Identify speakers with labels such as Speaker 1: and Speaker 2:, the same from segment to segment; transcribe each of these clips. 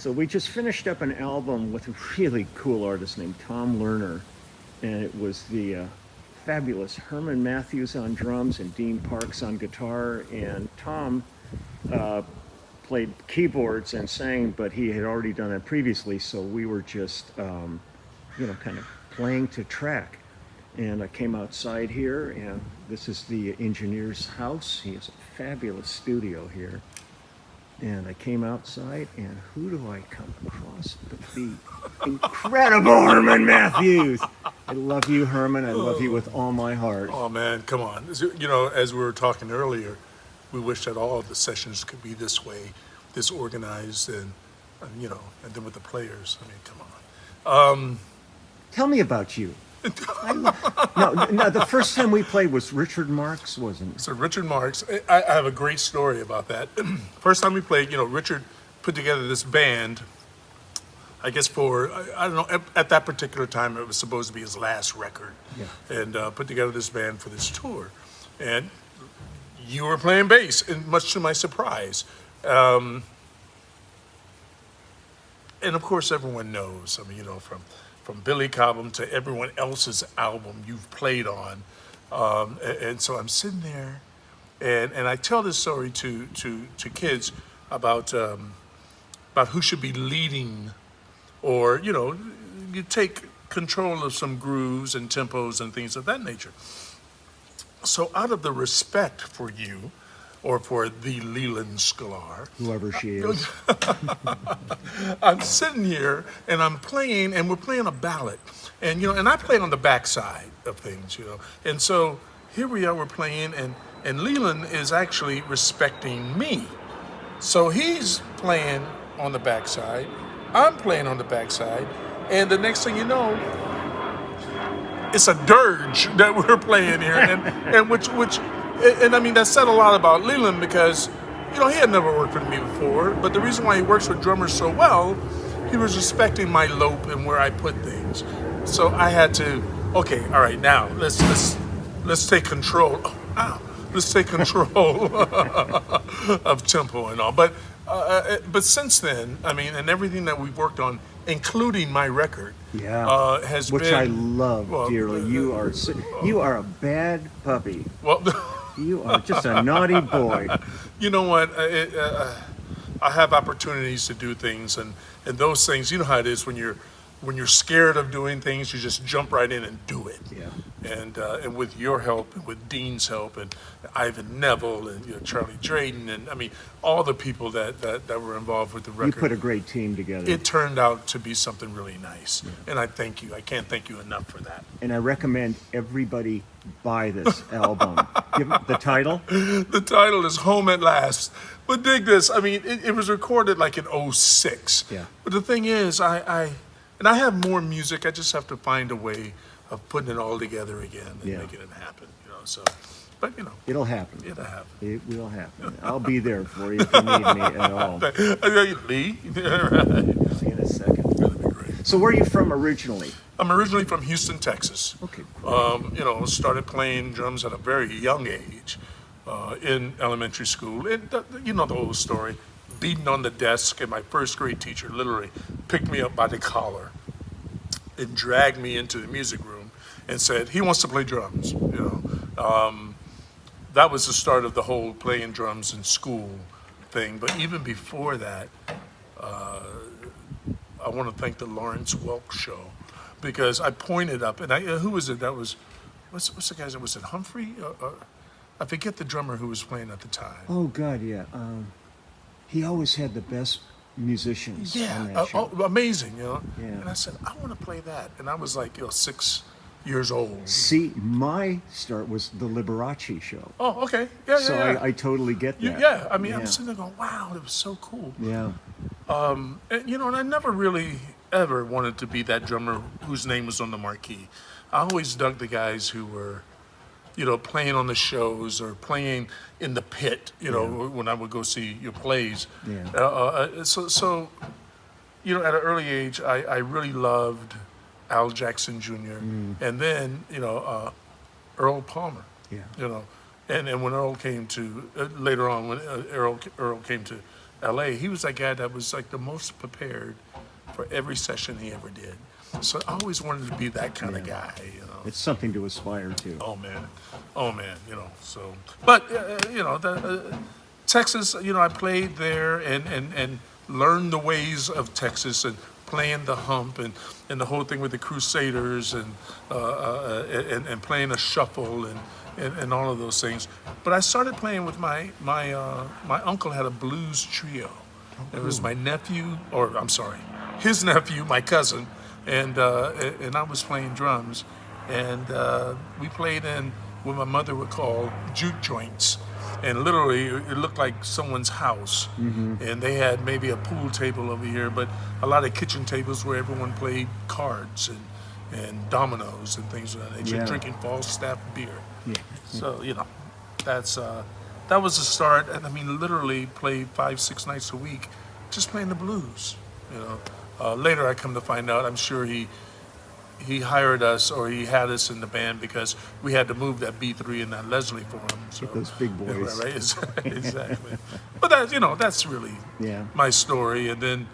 Speaker 1: So we just finished up an album with a really cool artist named Tom Lerner, and it was the fabulous Herman Matthews on drums and Dean Parks on guitar, and Tom uh, played keyboards and sang, but he had already done it previously, so we were just, kind of playing to track. And I came outside here, and this is the engineer's house. He has a fabulous studio here. And I came outside, and who do I come across but the incredible Herman Matthews? I love you, Herman. I love you with all my heart.
Speaker 2: Oh man, come on. As we were talking earlier, we wish that all of the sessions could be this way, this organized, and then with the players. I mean, come on.
Speaker 1: Tell me about you. No, the first time we played was Richard Marx, wasn't it?
Speaker 2: So Richard Marx, I have a great story about that. First time we played, Richard put together this band. I guess I don't know, at that particular time it was supposed to be his last record.
Speaker 1: Yeah.
Speaker 2: And put together this band for this tour. And you were playing bass, and much to my surprise. And of course everyone knows, from Billy Cobham to everyone else's album you've played on. And so I'm sitting there, and I tell this story to kids about who should be leading, or, you take control of some grooves and tempos and things of that nature. So out of the respect for you, or for the Leland Sklar,
Speaker 1: whoever she is,
Speaker 2: I'm sitting here and I'm playing, and we're playing a ballad, and and I play on the backside of things, and so here we are, we're playing, and Leland is actually respecting me, so he's playing on the backside, I'm playing on the backside, and the next thing you know, it's a dirge that we're playing here, and which. And that said a lot about Leland, because, he had never worked with me before, but the reason why he works with drummers so well, he was respecting my lope and where I put things. So I had to, okay, all right, now let's take control. Let's take control of tempo and all. But since then, and everything that we've worked on, including my record, has
Speaker 1: which
Speaker 2: been,
Speaker 1: I love dearly. You are a bad puppy.
Speaker 2: Well.
Speaker 1: You are just a naughty boy.
Speaker 2: You know what? I have opportunities to do things, and those things. You know how it is when you're scared of doing things, you just jump right in and do it.
Speaker 1: Yeah.
Speaker 2: And with your help, and with Dean's help, and Ivan Neville, and Charlie Drayden, and all the people that were involved with the record.
Speaker 1: You put a great team together.
Speaker 2: It turned out to be something really nice, and I thank you. I can't thank you enough for that.
Speaker 1: And I recommend everybody buy this album. Give it the title.
Speaker 2: The title is Home at Last. But dig this. It was recorded like in '06.
Speaker 1: Yeah.
Speaker 2: But the thing is, I have more music. I just have to find a way of putting it all together again and making it happen. So, but
Speaker 1: it'll happen.
Speaker 2: It'll happen.
Speaker 1: It will happen. I'll be there for you if you need me at all.
Speaker 2: Lee. Right.
Speaker 1: See you in a second.
Speaker 2: That'd be great.
Speaker 1: So where are you from originally?
Speaker 2: I'm originally from Houston, Texas.
Speaker 1: Okay.
Speaker 2: Started playing drums at a very young age in elementary school. And you know the whole story. Beating on the desk, and my first grade teacher literally picked me up by the collar and dragged me into the music room and said, he wants to play drums. That was the start of the whole playing drums in school thing. But even before that, I want to thank the Lawrence Welk Show, because I pointed up, and who was it? That was, what's the guy's name? Was it Humphrey? I forget the drummer who was playing at the time.
Speaker 1: Oh God, yeah. He always had the best musicians on that show.
Speaker 2: Amazing,
Speaker 1: Yeah.
Speaker 2: And I said, I want to play that, and I was like, 6 years old.
Speaker 1: See, my start was the Liberace show.
Speaker 2: Oh, okay, yeah.
Speaker 1: So I totally get that.
Speaker 2: Yeah, I'm sitting there going, wow, it was so cool.
Speaker 1: Yeah.
Speaker 2: And I never really ever wanted to be that drummer whose name was on the marquee. I always dug the guys who were, playing on the shows or playing in the pit, when I would go see your plays.
Speaker 1: Yeah.
Speaker 2: So, at an early age, I really loved Al Jackson Jr. And then, Earl Palmer.
Speaker 1: Yeah.
Speaker 2: And when Earl came to, later on, when Earl came to LA, he was that guy that was like the most prepared for every session he ever did. So I always wanted to be that kind of guy, you know.
Speaker 1: It's something to aspire to.
Speaker 2: Oh man, you know. So, but you know, Texas, you know, I played there and learned the ways of Texas and playing the hump and the whole thing with the Crusaders and playing a shuffle and all of those things. But I started playing with my uncle had a blues trio. It was my nephew, or I'm sorry, his nephew, my cousin, and I was playing drums, and we played in what my mother would call juke joints. And literally, it looked like someone's house. And they had maybe a pool table over here, but a lot of kitchen tables where everyone played cards and dominoes and things of that nature,
Speaker 1: Yeah.
Speaker 2: drinking Falstaff beer.
Speaker 1: Yeah.
Speaker 2: So, you know, that was the start. And I mean, literally played 5-6 nights a week just playing the blues, you know. Later, I come to find out, I'm sure he hired us, or he had us in the band because we had to move that B3 and that Leslie for him. So,
Speaker 1: Those big
Speaker 2: yeah,
Speaker 1: boys.
Speaker 2: right, exactly. But that, you know, that's really
Speaker 1: Yeah.
Speaker 2: my story. And then,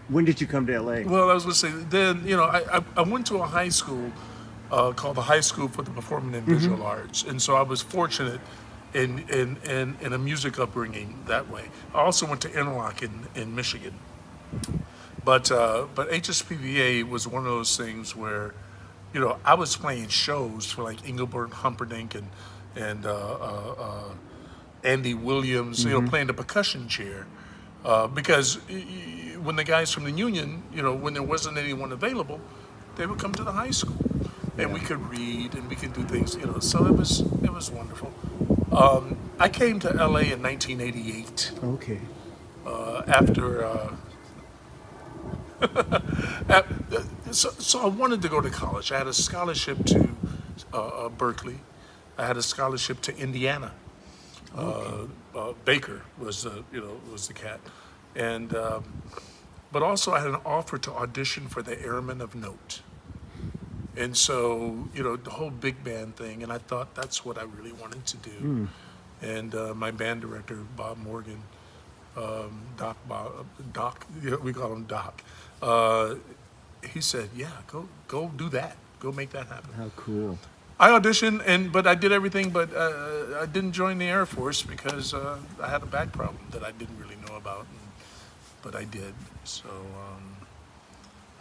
Speaker 1: When did you come to LA?
Speaker 2: well, I was going to say, then, you know, I went to a high school called the High School for the Performing and Visual Arts. And so I was fortunate in a music upbringing that way. I also went to Interlock in Michigan. But HSPVA was one of those things where, you know, I was playing shows for like Engelbert Humperdinck and Andy Williams, you know, playing the percussion chair. Because when the guys from the union, you know, when there wasn't anyone available, they would come to the high school, and we could read and we could do things, you know. So it was wonderful. I came to LA in 1988
Speaker 1: Okay.
Speaker 2: after. So I wanted to go to college. I had a scholarship to Berkeley. I had a scholarship to Indiana. Baker was the cat, and but also I had an offer to audition for the Airmen of Note. And so, you know, the whole big band thing, and I thought that's what I really wanted to do. And my band director, Bob Morgan, Doc, you know, we call him Doc. He said, "Yeah, go do that. Go make that happen."
Speaker 1: How cool.
Speaker 2: I auditioned, but I did everything, but I didn't join the Air Force because I had a back problem that I didn't really know about, but I did. So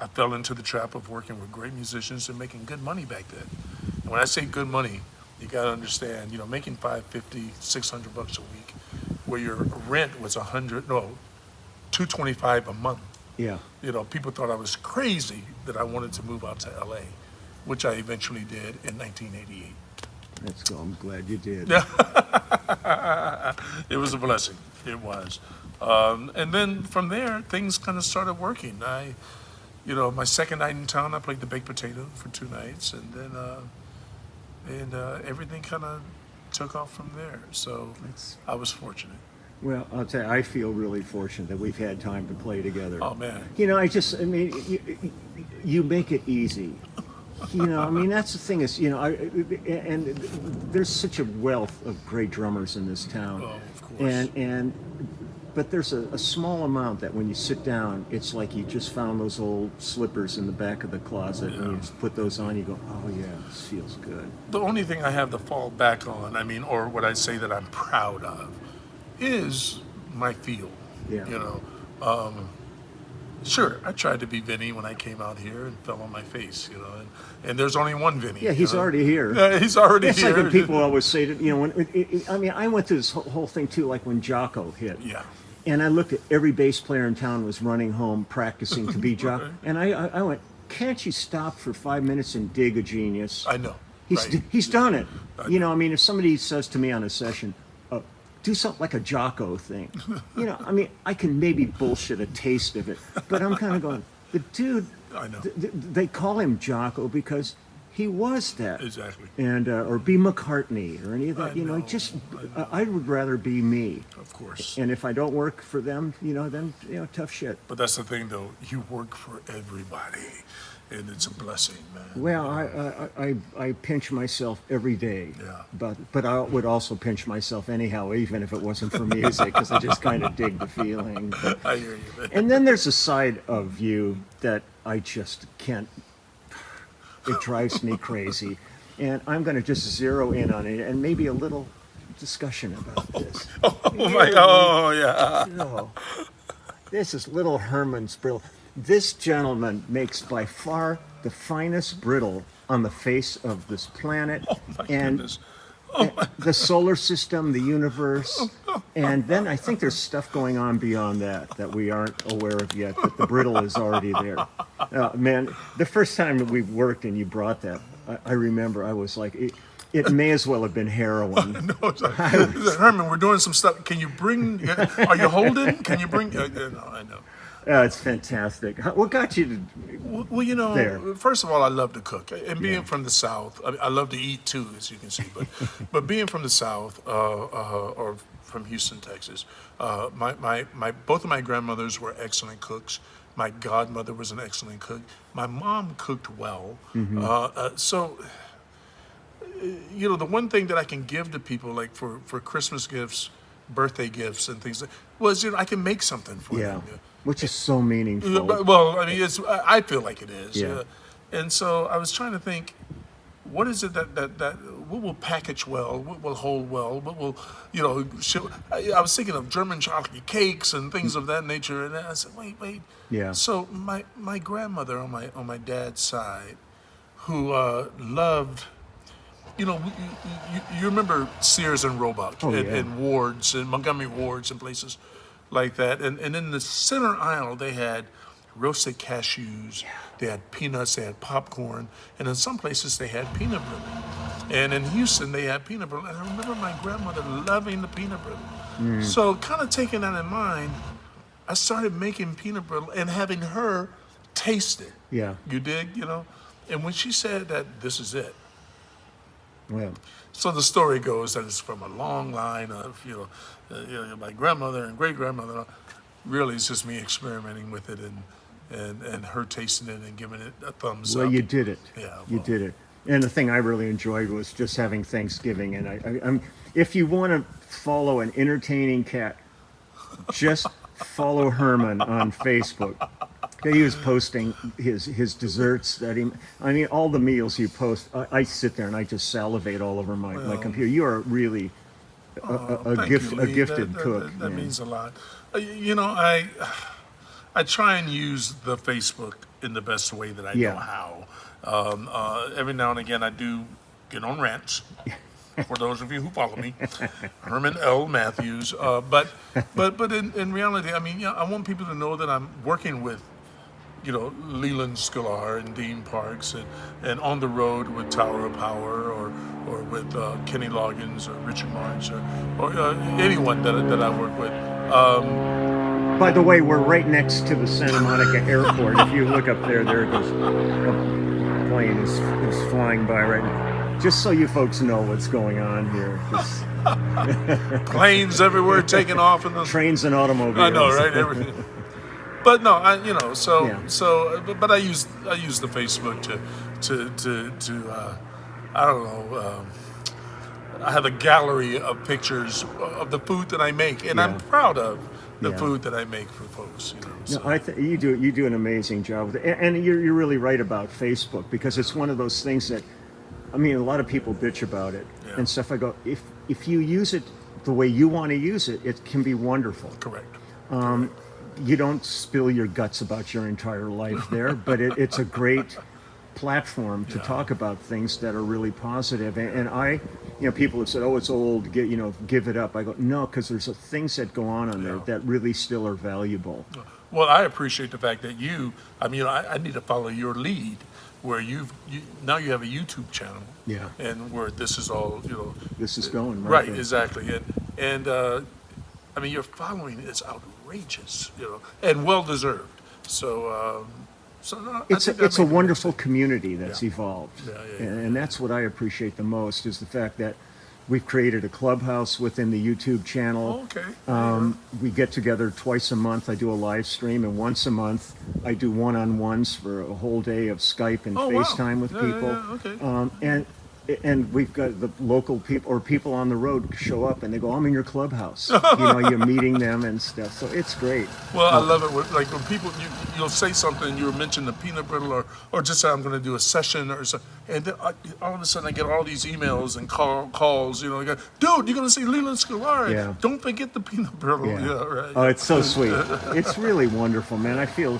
Speaker 2: I fell into the trap of working with great musicians and making good money back then. And when I say good money, you got to understand, you know, making $550, $600 a week, where your rent was $225 a month.
Speaker 1: Yeah.
Speaker 2: You know, people thought I was crazy that I wanted to move out to LA, which I eventually did in 1988.
Speaker 1: That's cool. I'm glad you did.
Speaker 2: It was a blessing. It was. And then from there, things kind of started working. My second night in town, I played the baked potato for 2 nights, and then everything kind of took off from there. So I was fortunate.
Speaker 1: Well, I'll tell you, I feel really fortunate that we've had time to play together.
Speaker 2: Oh, man.
Speaker 1: You know, you make it easy. You know, I mean, that's the thing is, you know, and there's such a wealth of great drummers in this town.
Speaker 2: Oh, of course.
Speaker 1: But there's a small amount that when you sit down, it's like you just found those old slippers in the back of the closet, and you just put those on, you go, oh yeah, this feels good.
Speaker 2: The only thing I have to fall back on, or what I say that I'm proud of, is my field.
Speaker 1: Yeah.
Speaker 2: You know, sure, I tried to be Vinny when I came out here and fell on my face, you know, and there's only one Vinny.
Speaker 1: Yeah, he's already here.
Speaker 2: He's already
Speaker 1: It's
Speaker 2: here.
Speaker 1: like when people always say that, you know, I went through this whole thing too, like when Jocko hit.
Speaker 2: Yeah.
Speaker 1: And I looked at every bass player in town was running home practicing to be Jocko.
Speaker 2: Right.
Speaker 1: And I went, can't you stop for 5 minutes and dig a genius?
Speaker 2: I know.
Speaker 1: He's done it.
Speaker 2: I
Speaker 1: You know, I mean, if somebody says to me on a session, do something like a Jocko thing, you know, I mean, I can maybe bullshit a taste of it, but I'm kind of going, the dude,
Speaker 2: I know.
Speaker 1: they call him Jocko because he was that.
Speaker 2: Exactly.
Speaker 1: And, or be McCartney or any of that,
Speaker 2: I
Speaker 1: you know,
Speaker 2: know.
Speaker 1: I would rather be me.
Speaker 2: Of course.
Speaker 1: And if I don't work for them, you know, then, you know, tough shit.
Speaker 2: But that's the thing, though. You work for everybody. and it's a blessing, man.
Speaker 1: Well, I pinch myself every day,
Speaker 2: Yeah.
Speaker 1: but I would also pinch myself anyhow, even if it wasn't for music, because I just kind of dig the feeling.
Speaker 2: I hear you, man.
Speaker 1: And then there's a side of you that I just can't. It drives me crazy, and I'm going to just zero in on it, and maybe a little discussion about this.
Speaker 2: Oh my God! Oh yeah.
Speaker 1: So, this is little Herman's brittle. This gentleman makes by far the finest brittle on the face of this planet,
Speaker 2: Oh my
Speaker 1: and
Speaker 2: goodness.
Speaker 1: the solar system, the universe, and then I think there's stuff going on beyond that we aren't aware of yet, but the brittle is already there. Man, the first time that we worked and you brought that, I remember I was like, it may as well have been heroin.
Speaker 2: No, it's like, Herman, we're doing some stuff. Can you bring? Are you holding? Can you bring? No, I know.
Speaker 1: It's fantastic. What got you to
Speaker 2: Well, you know,
Speaker 1: there?
Speaker 2: first of all, I love to cook, and being from the South, I love to eat too, as you can see. But being from the South, or from Houston, Texas, my both of my grandmothers were excellent cooks. My godmother was an excellent cook. My mom cooked well, so. You know, the one thing that I can give to people, like for Christmas gifts, birthday gifts, and things, was, you know, I can make something for them.
Speaker 1: Which is so meaningful.
Speaker 2: Well, I mean, I feel like it is.
Speaker 1: Yeah.
Speaker 2: And so I was trying to think, what is it that what will package well, what will hold well, what will, you know, I was thinking of German chocolate cakes and things of that nature, and I said, wait.
Speaker 1: Yeah.
Speaker 2: So my grandmother on my dad's side, who loved. You know, you remember Sears and Roebuck and Wards and Montgomery Wards and places like that. And in the center aisle, they had roasted cashews, they had peanuts, they had popcorn, and in some places they had peanut brittle. And in Houston, they had peanut brittle. And I remember my grandmother loving the peanut brittle. So kind of taking that in mind, I started making peanut brittle and having her taste it.
Speaker 1: Yeah.
Speaker 2: You dig, you know? And when she said that this is it,
Speaker 1: Well,
Speaker 2: so the story goes that it's from a long line of, you know, my grandmother and great grandmother. Really, it's just me experimenting with it and her tasting it and giving it a thumbs up.
Speaker 1: well, you did it.
Speaker 2: Yeah,
Speaker 1: You
Speaker 2: well.
Speaker 1: did it. And the thing I really enjoyed was just having Thanksgiving. And I'm, if you want to follow an entertaining cat, just follow Herman on Facebook. He was posting his desserts that I mean, all the meals you post, I sit there and I just salivate all over my computer. You are really a
Speaker 2: Thank you, Lee.
Speaker 1: gifted
Speaker 2: That
Speaker 1: cook.
Speaker 2: That
Speaker 1: man.
Speaker 2: means a lot. You know, I try and use the Facebook in the best way that I know how. Every now and again, I do get on rants. For those of you who follow me, Herman L. Matthews. But in reality, I mean, yeah, I want people to know that I'm working with, you know, Leland Sklar and Dean Parks, and on the road with Tower of Power, or with Kenny Loggins or Richard March, or anyone that I work with.
Speaker 1: By the way, we're right next to the Santa Monica Airport. If you look up there, there it goes. A plane is flying by right now. Just so you folks know what's going on here. Just
Speaker 2: Planes everywhere taking off in the
Speaker 1: trains and automobiles.
Speaker 2: I know, right? Everything. But no, you know, but I use the Facebook to I don't know. I have a gallery of pictures of the food that I make, and I'm proud of the food that I make for folks. You know, so.
Speaker 1: No, I think you do an amazing job with it, and you're really right about Facebook, because it's one of those things that, I mean, a lot of people bitch about it and stuff. I go, if you use it the way you want to use it, it can be wonderful.
Speaker 2: Correct.
Speaker 1: You don't spill your guts about your entire life there, but it's a great platform to talk about things that are really positive. And I, you know, people have said, "Oh, it's old, give it up." I go, no, because there's things that go on there that really still are valuable.
Speaker 2: Well, I appreciate the fact that I mean, I need to follow your lead, where now you have a YouTube channel, and where this is all, you know,
Speaker 1: this is going
Speaker 2: right, exactly, and I mean, your following is outrageous, you know, and well deserved. So, no,
Speaker 1: it's a wonderful community that's evolved,
Speaker 2: Yeah.
Speaker 1: and that's what I appreciate the most, is the fact that We've created a clubhouse within the YouTube channel.
Speaker 2: Okay.
Speaker 1: We get together twice a month. I do a live stream, and once a month I do one-on-ones for a whole day of Skype and
Speaker 2: Oh, wow.
Speaker 1: FaceTime with
Speaker 2: Yeah,
Speaker 1: people.
Speaker 2: yeah, okay.
Speaker 1: And we've got the local people or people on the road show up and they go, "I'm in your clubhouse." You're meeting them and stuff. So it's great.
Speaker 2: Well, I love it. Like when people, you'll say something, you'll mention the peanut brittle, or just say I'm going to do a session or something, and then all of a sudden I get all these emails and calls. You go, dude, you're going to see Leland Sklar.
Speaker 1: Yeah.
Speaker 2: Don't forget the peanut brittle.
Speaker 1: Yeah.
Speaker 2: Yeah, right.
Speaker 1: Oh, it's so sweet. It's really wonderful, man. I feel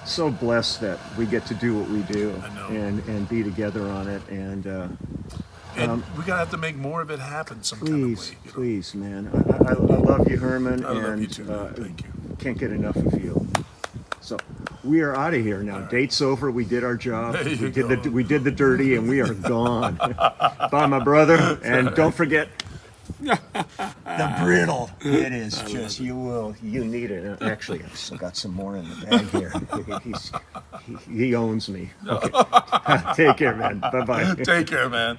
Speaker 1: so blessed that we get to do what we do
Speaker 2: I know.
Speaker 1: and be together on it. And
Speaker 2: we gotta have to make more of it happen some kind of
Speaker 1: please,
Speaker 2: way.
Speaker 1: please, man. I love you, Herman.
Speaker 2: I love
Speaker 1: and
Speaker 2: you too, man. Thank you.
Speaker 1: Can't get enough of you. So we are out of here now. Date's over. We did our job.
Speaker 2: There you
Speaker 1: We did the dirty, and we are gone. Bye, my brother. And don't forget the brittle. It is just you need it. Actually, I've still got some more in the bag here. He owns me. Okay. Take care, man. Bye bye.
Speaker 2: Take care, man.